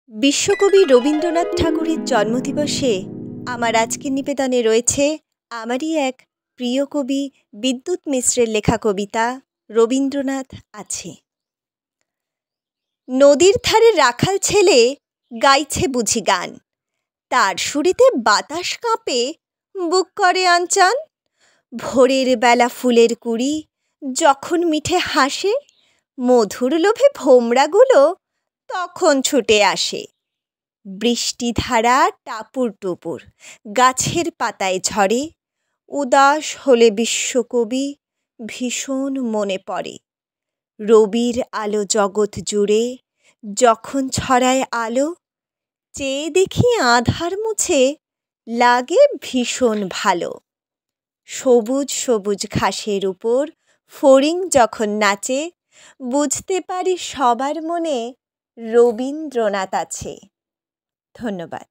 বিশ্বকবি রবীন্দ্রনাথ ঠাকুরের জন্মদিবসে আমার আজকের নিবেদনে রয়েছে আমারই এক প্রিয় কবি বিদ্যুৎ মিশ্রের লেখা কবিতা রবীন্দ্রনাথ আছে। নদীর ধারে রাখাল ছেলে গাইছে বুঝি গান, তার সুরেতে বাতাস কাঁপে, বুক করে আনচান। ভোরের বেলা ফুলের কুড়ি যখন মিঠে হাসে, মধুর লোভে ভোমরাগুলো তখন ছুটে আসে। বৃষ্টিধারা টাপুর টুপুর গাছের পাতায় ঝরে, উদাস হলে বিশ্বকবি ভীষণ মনে পড়ে। রবির আলো জগৎ জুড়ে যখন ছড়ায় আলো, চেয়ে দেখি আধার মুছে লাগে ভীষণ ভালো। সবুজ সবুজ ঘাসের উপর ফড়িং যখন নাচে, বুঝতে পারি সবার মনে রবীন্দ্রনাথ আছে। ধন্যবাদ।